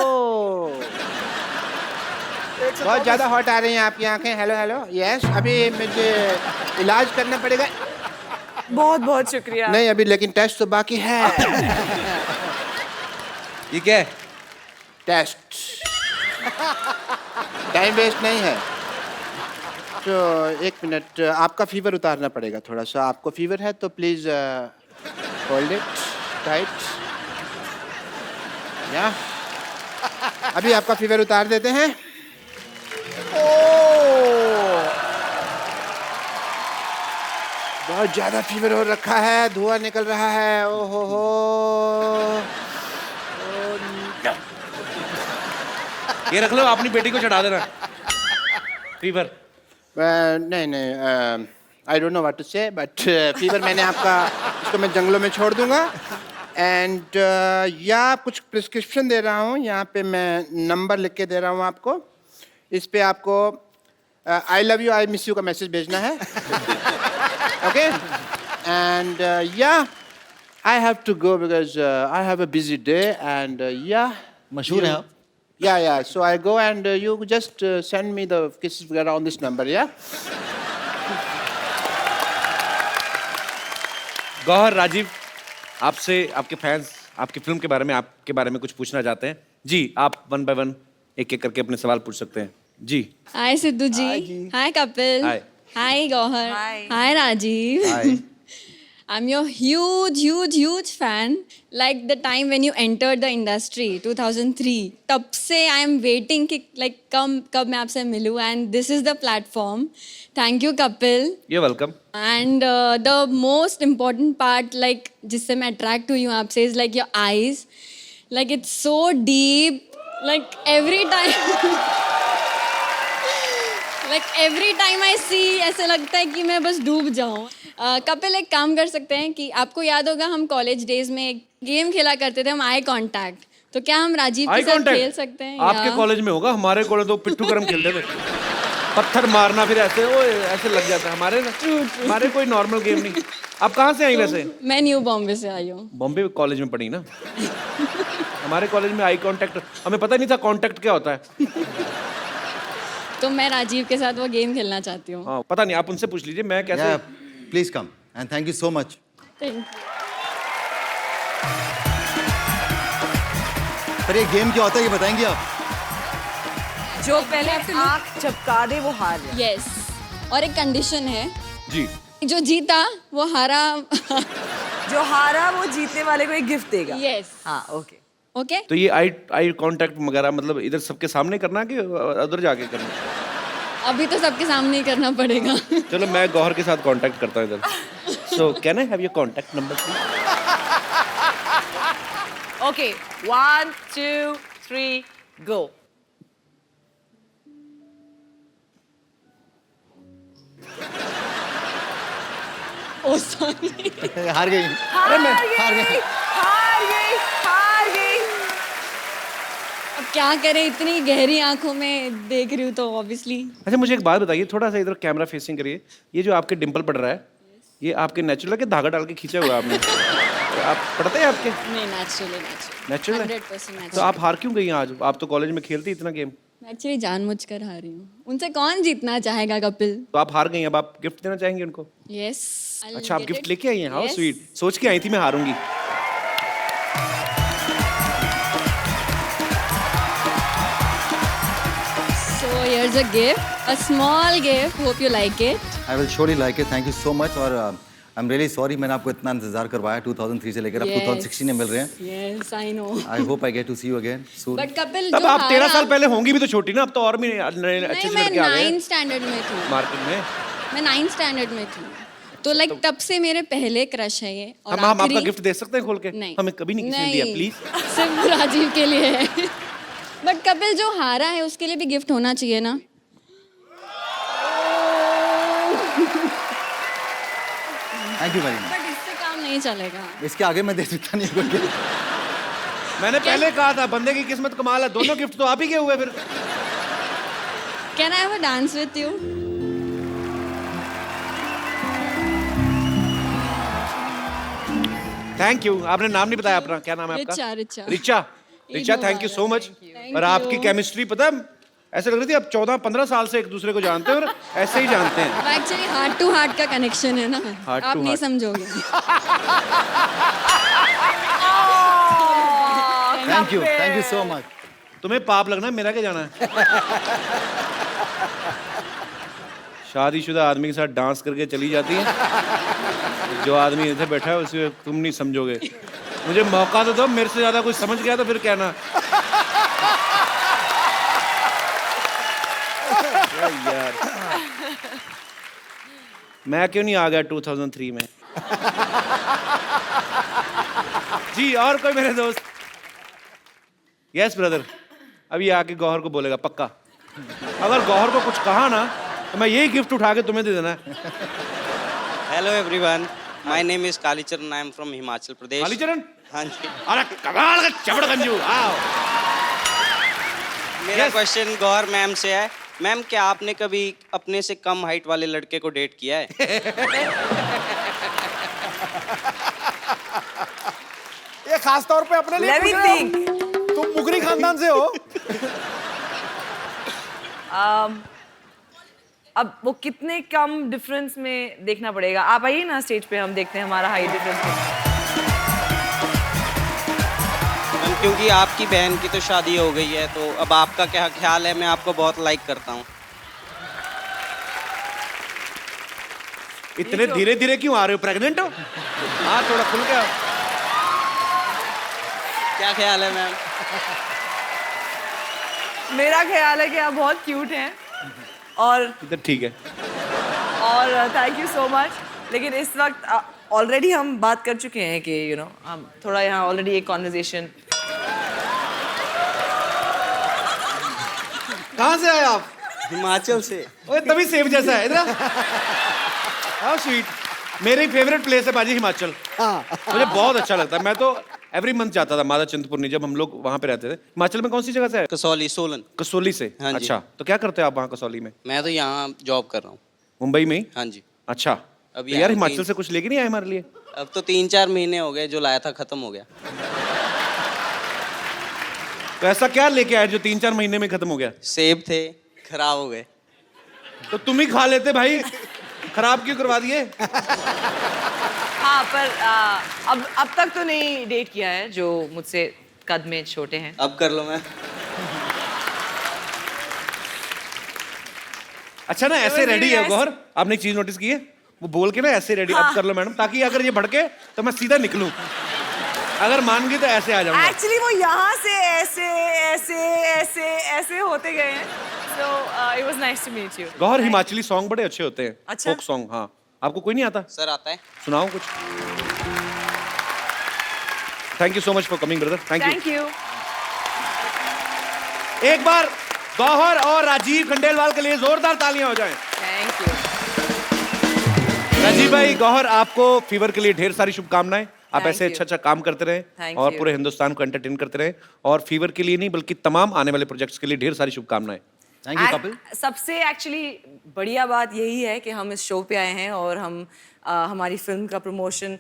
[SPEAKER 3] बहुत ज्यादा हॉट आ रही हैं आपकी आंखें। Hello hello, yes. अभी मुझे इलाज करना पड़ेगा।
[SPEAKER 7] बहुत बहुत शुक्रिया।
[SPEAKER 3] नहीं अभी, लेकिन टेस्ट तो बाकी है।
[SPEAKER 1] ये क्या है?
[SPEAKER 3] टेस्ट। टाइम वेस्ट नहीं है। तो एक मिनट, आपका फीवर उतारना पड़ेगा थोड़ा सा। आपको फीवर है तो प्लीज होल्ड इट टाइट। या अभी आपका फीवर उतार देते हैं। बहुत ज्यादा फीवर हो रखा है, धुआं निकल रहा है। ओहो हो।
[SPEAKER 1] ये रख लो, अपनी बेटी को चढ़ा देना। फीवर।
[SPEAKER 3] नहीं नहीं, I don't know what to say, but fever मैंने आपका, इसको मैं जंगलों में छोड़ दूंगा। एंड या कुछ प्रिस्क्रिप्शन दे रहा हूँ, यहाँ पे मैं नंबर लिख के दे रहा हूँ आपको। इस पे आपको I love you, I miss you का मैसेज भेजना है। Okay? And yeah, I have to go because I have a busy day and yeah.
[SPEAKER 9] मशहूर हैं आप?
[SPEAKER 3] Yeah. So I go and you just send me the kisses together on this number, yeah?
[SPEAKER 4] Gauhar, Rajiv, आपसे आपके fans आपकी film के बारे में कुछ पूछना चाहते हैं। जी, आप वन बाय वन एक एक करके अपने सवाल पूछ सकते हैं। जी।
[SPEAKER 2] हाय सिद्धू जी। हाय कपिल।
[SPEAKER 4] हाय।
[SPEAKER 2] हाय Gauhar.
[SPEAKER 7] Hi.
[SPEAKER 2] Hi Rajiv.
[SPEAKER 9] Hi.
[SPEAKER 2] I'm your huge fan. Like the time when you entered the industry, 2003. तब से I am waiting कि like कब मैं आपसे मिलूँ, and this is the platform. Thank you Kapil.
[SPEAKER 4] You're welcome.
[SPEAKER 2] And the most important part, like जिससे मैं attract हुई हूँ आपसे, is like your eyes. Like it's so deep. Like every time I see, ऐसे लगता है कि मैं बस डूब जाऊँ। कपिल, एक काम कर सकते हैं कि आपको याद होगा हम कॉलेज डेज में एक गेम खेला करते थे, हम आई कांटेक्ट। तो क्या हम राजीव के साथ खेल सकते हैं?
[SPEAKER 4] आपके कॉलेज में होगा, हमारे कॉलेज तो पिट्ठू गरम खेलते थे। पत्थर मारना फिर ऐसे ऐसे लग जाता है। हमारे कोई नॉर्मल गेम नहीं। आप कहाँ से आई वैसे?
[SPEAKER 2] मैं न्यू बॉम्बे से आई हूँ।
[SPEAKER 4] बॉम्बे कॉलेज में पढ़ी ना। हमारे कॉलेज में आई कांटेक्ट, हमें पता नहीं था कांटेक्ट क्या होता है।
[SPEAKER 2] तो मैं राजीव के साथ वो गेम खेलना चाहती हूँ।
[SPEAKER 4] हाँ, पता नहीं, आप उनसे पूछ लीजिए मैं कैसे।
[SPEAKER 9] Yeah, please come and thank you so much.
[SPEAKER 2] Thank you.
[SPEAKER 9] पर ये गेम क्या होता है ये बताएंगे आप?
[SPEAKER 7] जो पहले आँख झपका दे वो हार जाए।
[SPEAKER 2] Yes. और एक कंडीशन है,
[SPEAKER 4] जी।
[SPEAKER 2] जो जीता वो हारा।
[SPEAKER 7] जो हारा वो जीतने वाले को एक गिफ्ट देगा।
[SPEAKER 2] Yes.
[SPEAKER 7] हाँ, ओके।
[SPEAKER 2] ओके?
[SPEAKER 4] तो ये आई कांटेक्ट वगैरह मतलब इधर सबके सामने करना कि उधर जाके करना?
[SPEAKER 2] अभी तो सबके सामने ही करना पड़ेगा।
[SPEAKER 4] चलो मैं गौहर के साथ कांटेक्ट करता हूँ इधर। So can I have your contact number please?
[SPEAKER 7] Okay, 1 2 3 go.
[SPEAKER 2] Oh sorry.
[SPEAKER 9] हार गई।
[SPEAKER 7] हार गई।
[SPEAKER 2] अब क्या करें, इतनी गहरी आंखों में देख रही हूँ तो ऑब्वियसली।
[SPEAKER 4] अच्छा मुझे एक बात बताइए, थोड़ा सा इधर कैमरा फेसिंग करिए। ये जो आपके डिंपल पड़ रहा है, ये आपके नेचुरल है कि धागा डाल के खींचा हुआ है आपने? तो आप पढ़ते हैं आपके?
[SPEAKER 2] नहीं, नेचुरली
[SPEAKER 4] नेचुरल है?
[SPEAKER 2] 100% नेचुरल।
[SPEAKER 4] तो आप हार क्यों गई आज? आप तो कॉलेज में खेलती इतना गेम।
[SPEAKER 2] मैं एक्चुअली जानबूझकर हारी हूँ। उनसे कौन जीतना चाहेगा कपिल?
[SPEAKER 4] तो आप हार गई, अब आप गिफ्ट देना चाहेंगे उनको?
[SPEAKER 2] यस।
[SPEAKER 4] अच्छा, आप गिफ्ट लेके आई हैं? How sweet. सोच के आई थी मैं हारूंगी।
[SPEAKER 2] So here's a gift, a small gift. Hope you like it.
[SPEAKER 9] I will surely like it. Thank you so much. और I'm really sorry मैंने आपको इतना इंतजार करवाया 2003 से लेकर अब 2016 में मिल रहे हैं।
[SPEAKER 2] Yes, I know.
[SPEAKER 9] I hope I get to see you again soon.
[SPEAKER 2] But Kapil
[SPEAKER 4] अब
[SPEAKER 2] जो
[SPEAKER 4] आप 13
[SPEAKER 2] हारा-
[SPEAKER 4] साल पहले होंगी भी तो छोटी ना, अब तो और भी अच्छे
[SPEAKER 2] नहीं,
[SPEAKER 4] अच्छे
[SPEAKER 2] मैं
[SPEAKER 4] लड़के आ गए
[SPEAKER 2] 9th स्टैंडर्ड में थी।
[SPEAKER 4] मार्केट में।
[SPEAKER 2] मैं 9th स्टैंडर्ड में थी। तो लाइक तब से मेरे पहले क्रश है ये। और
[SPEAKER 4] हम आपका
[SPEAKER 2] आखिरी-
[SPEAKER 4] गिफ्ट दे सकते हैं खोल के?
[SPEAKER 2] नहीं,
[SPEAKER 4] हमें कभी नहीं किसी ने दिया, प्लीज।
[SPEAKER 2] सिर्फ राजीव के लिए है। बट कपिल जो हारा है उसके लिए भी गिफ्ट होना चाहिए ना?
[SPEAKER 9] Thank you very much.
[SPEAKER 2] But इससे काम नहीं चलेगा।
[SPEAKER 9] इसके आगे मैं दे सकता नहीं कोई gift.
[SPEAKER 4] मैंने पहले कहा था बंदे की किस्मत कमाल है, दोनों गिफ्ट तो आप ही के हुए फिर।
[SPEAKER 2] Can I have a dance with you?
[SPEAKER 4] Thank you. आपने नाम नहीं बताया अपना, क्या नाम है आपका?
[SPEAKER 2] Richa.
[SPEAKER 4] Richa, thank you so much. और आपकी केमिस्ट्री पता है, ऐसे लग रही थी आप 14-15 साल से एक दूसरे को जानते हैं और ऐसे ही जानते हैं।
[SPEAKER 2] एक्चुअली हार्ट टू हार्ट का कनेक्शन है ना,
[SPEAKER 4] Heart
[SPEAKER 2] आप
[SPEAKER 4] to
[SPEAKER 2] नहीं
[SPEAKER 4] heart.
[SPEAKER 2] समझोगे।
[SPEAKER 9] Thank you so much.
[SPEAKER 4] तुम्हें पाप लगना है, मेरा क्या जाना है? शादीशुदा आदमी के साथ डांस करके चली जाती है, जो आदमी इधर बैठा है उसे तुम नहीं समझोगे। मुझे मौका तो दो, मेरे से ज्यादा कुछ समझ गया तो फिर कहना। यार मैं क्यों नहीं आ गया 2003 में? जी, और कोई मेरे दोस्त? यस ब्रदर, अभी आके गौहर को बोलेगा पक्का। अगर गौहर को कुछ कहा ना तो मैं यही गिफ्ट उठा के तुम्हें दे देना है।
[SPEAKER 10] Hello everyone, my name is Kalicharan, I am from Himachal Pradesh.
[SPEAKER 4] Kalicharan?
[SPEAKER 10] हाँ जी।
[SPEAKER 4] अरे कमाल का चबड़गंजू। आओ।
[SPEAKER 10] मेरा
[SPEAKER 4] Yes.
[SPEAKER 10] क्वेश्चन गौहर मैम से है। मैम, क्या आपने कभी अपने से कम हाइट वाले लड़के को डेट किया है?
[SPEAKER 8] खास तौर पे अपने लिए
[SPEAKER 7] Let me
[SPEAKER 8] पूछ रहे हो?
[SPEAKER 7] think.
[SPEAKER 8] तुम मुगरी खानदान से हो?
[SPEAKER 7] अब वो कितने कम डिफरेंस में देखना पड़ेगा। आप आइए ना स्टेज पे, हम देखते हैं हमारा हाइट डिफरेंस।
[SPEAKER 10] मैम क्योंकि आपकी बहन की तो शादी हो गई है, तो अब आपका क्या ख्याल है? मैं आपको बहुत लाइक करता हूँ।
[SPEAKER 4] इतने धीरे धीरे क्यों आ रहे हो? प्रेग्नेंट हो? हाँ, थोड़ा खुल के आओ।
[SPEAKER 10] क्या ख्याल है मैम?
[SPEAKER 7] मेरा ख्याल है कि आप बहुत क्यूट हैं और
[SPEAKER 4] इधर ठीक है।
[SPEAKER 7] Thank you so much. लेकिन इस वक्त ऑलरेडी हम बात कर चुके हैं कि यू नो हम थोड़ा यहाँ ऑलरेडी एक कॉन्वर्जेशन।
[SPEAKER 4] कहाँ से आए आप?
[SPEAKER 10] हिमाचल से।
[SPEAKER 4] ओए तभी सेब जैसा है इधर। How sweet. मेरी फेवरेट प्लेस है बाजी हिमाचल। मुझे बहुत अच्छा लगता है। मैं तो एवरी मंथ जाता था माता चिंतपूर्णी, जब हम लोग वहाँ पे रहते थे। हिमाचल में कौन सी जगह से है?
[SPEAKER 10] कसौली, सोलन।
[SPEAKER 4] कसौली से।
[SPEAKER 10] हाँ जी।
[SPEAKER 4] अच्छा, तो क्या करते हो आप वहाँ कसौली में?
[SPEAKER 10] मैं तो यहाँ जॉब कर रहा हूँ।
[SPEAKER 4] मुंबई में ही?
[SPEAKER 10] हाँ जी।
[SPEAKER 4] अच्छा,
[SPEAKER 10] अभी
[SPEAKER 4] तो यार
[SPEAKER 10] यहाँ
[SPEAKER 4] हिमाचल
[SPEAKER 10] तीन-
[SPEAKER 4] से कुछ लेके नहीं आए हमारे लिए?
[SPEAKER 10] अब तो 3-4 महीने हो गए, जो लाया था खत्म हो गया।
[SPEAKER 4] तो ऐसा क्या लेके आए जो 3-4 महीने में खत्म हो गया?
[SPEAKER 10] सेब थे, खराब हो गए।
[SPEAKER 4] तो तुम ही खा लेते भाई, खराब क्यों करवा दिए?
[SPEAKER 7] हाँ, पर अब तक तो नहीं डेट किया है जो मुझसे कद में छोटे हैं।
[SPEAKER 10] अब कर लो मैं।
[SPEAKER 4] अच्छा ना, ऐसे
[SPEAKER 7] was
[SPEAKER 4] रेडी
[SPEAKER 7] really
[SPEAKER 4] है
[SPEAKER 7] nice.
[SPEAKER 4] गौहर? आपने एक चीज नोटिस की है? वो बोल के ना ऐसे रेडी, अब कर लो मैडम, ताकि अगर ये भड़के तो मैं सीधा निकलूं। अगर मान गई तो ऐसे आ जाऊंगा।
[SPEAKER 7] एक्चुअली वो यहाँ से ऐसे ऐसे ऐसे ऐसे होते गए हैं। So it was nice to meet you.
[SPEAKER 4] Gauhar, Himachali song बड़े अच्छे होते हैं।
[SPEAKER 7] अच्छा?
[SPEAKER 4] Folk song. हाँ, आपको कोई नहीं आता?
[SPEAKER 10] सर आता है।
[SPEAKER 4] सुनाओ कुछ। Thank you so much for coming brother. Thank
[SPEAKER 7] thank you.
[SPEAKER 4] You. एक बार गौहर और राजीव खंडेलवाल के लिए जोरदार तालियां हो जाएं।
[SPEAKER 7] Thank you.
[SPEAKER 4] राजीव भाई, गौहर, आपको फीवर के लिए ढेर सारी शुभकामनाएं। आप
[SPEAKER 7] Thank
[SPEAKER 4] ऐसे
[SPEAKER 7] you.
[SPEAKER 4] अच्छा अच्छा काम करते रहें
[SPEAKER 7] Thank
[SPEAKER 4] और
[SPEAKER 7] you.
[SPEAKER 4] पूरे हिंदुस्तान को एंटरटेन करते रहें। और फीवर के लिए नहीं बल्कि तमाम आने वाले प्रोजेक्ट्स के लिए ढेर सारी शुभकामनाएं।
[SPEAKER 9] Thank you Kapil.
[SPEAKER 7] सबसे एक्चुअली बढ़िया बात यही है कि हम इस शो पे आए हैं और हम हमारी फिल्म का promotion,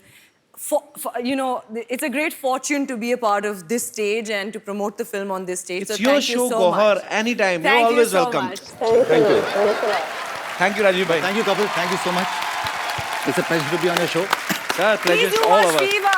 [SPEAKER 7] you know, it's a great fortune to be a part of this stage and to promote the film on this stage.
[SPEAKER 4] It's
[SPEAKER 7] so
[SPEAKER 4] your
[SPEAKER 7] thank you
[SPEAKER 4] show,
[SPEAKER 7] so
[SPEAKER 4] Gauhar.
[SPEAKER 7] much.
[SPEAKER 4] Anytime.
[SPEAKER 7] Thank
[SPEAKER 4] You're
[SPEAKER 7] you
[SPEAKER 4] always
[SPEAKER 7] so
[SPEAKER 4] welcome.
[SPEAKER 7] much.
[SPEAKER 4] Thank you. Thank you, Rajiv bhai.
[SPEAKER 9] Thank you, Kapil. Thank you so much. It's a pleasure to be on your show.
[SPEAKER 4] Sir,
[SPEAKER 7] Please
[SPEAKER 4] pleasure
[SPEAKER 7] do
[SPEAKER 4] all
[SPEAKER 7] watch
[SPEAKER 4] of us.
[SPEAKER 7] Fever.